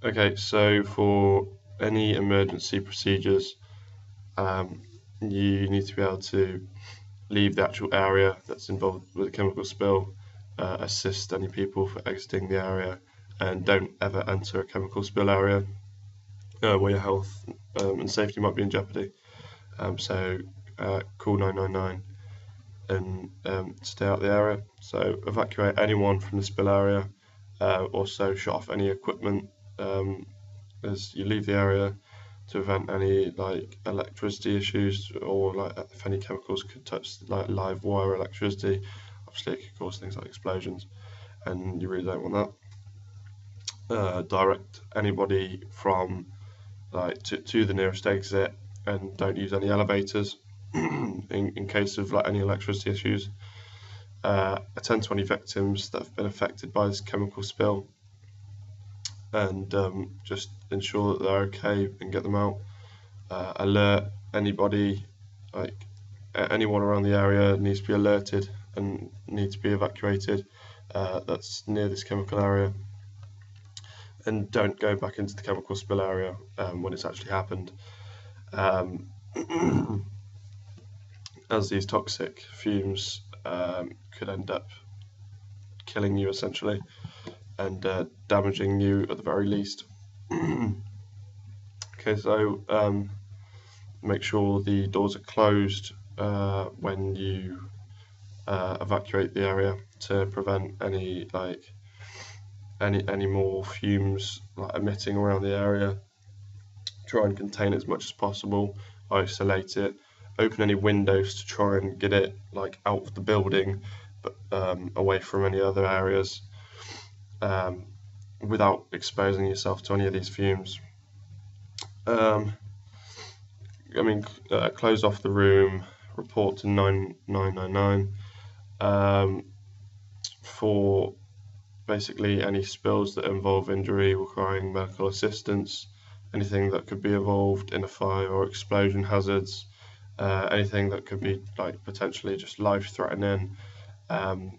Okay, so for any emergency procedures, you need to be able to leave the actual area that's involved with a chemical spill, assist any people for exiting the area, and don't ever enter a chemical spill area where your health and safety might be in jeopardy. So call 999 and stay out of the area. So evacuate anyone from the spill area. Also shut off any equipment as you leave the area to prevent any like electricity issues, or like if any chemicals could touch like live wire electricity. Obviously it could cause things like explosions, and you really don't want that. Direct anybody from like to the nearest exit, and don't use any elevators in case of like any electricity issues. Attend to any victims that have been affected by this chemical spill, and just ensure that they're okay and get them out. Alert anybody, like anyone around the area needs to be alerted and needs to be evacuated that's near this chemical area. And don't go back into the chemical spill area when it's actually happened, as these toxic fumes could end up killing you essentially, and damaging you at the very least. Okay, so make sure the doors are closed when you evacuate the area to prevent any more fumes like emitting around the area. Try and contain it as much as possible, isolate it, open any windows to try and get it like out of the building, but away from any other areas, without exposing yourself to any of these fumes. Close off the room, report to 999 for basically any spills that involve injury requiring medical assistance, anything that could be involved in a fire or explosion hazards, anything that could be like potentially just life-threatening, and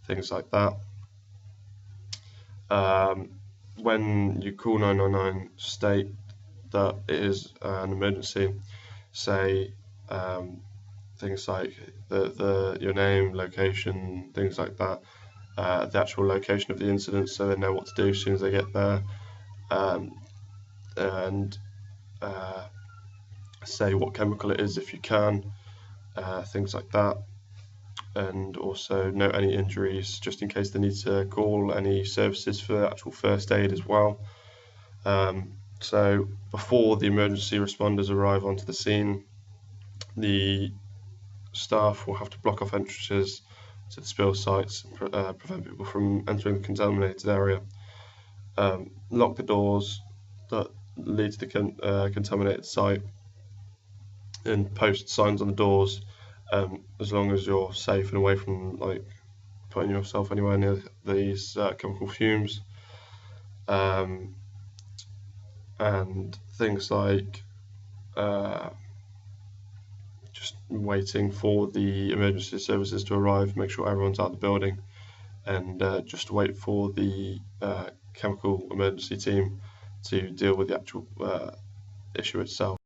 things like that. When you call 999, state that it is an emergency. Say things like your name, location, things like that, the actual location of the incident, so they know what to do as soon as they get there, and say what chemical it is if you can, things like that. And also note any injuries, just in case they need to call any services for actual first aid as well. So before the emergency responders arrive onto the scene, the staff will have to block off entrances to the spill sites and prevent people from entering the contaminated area. Lock the doors that lead to the contaminated site, and post signs on the doors as long as you're safe and away from like putting yourself anywhere near these chemical fumes. And things like just waiting for the emergency services to arrive, make sure everyone's out of the building, and just wait for the chemical emergency team to deal with the actual issue itself.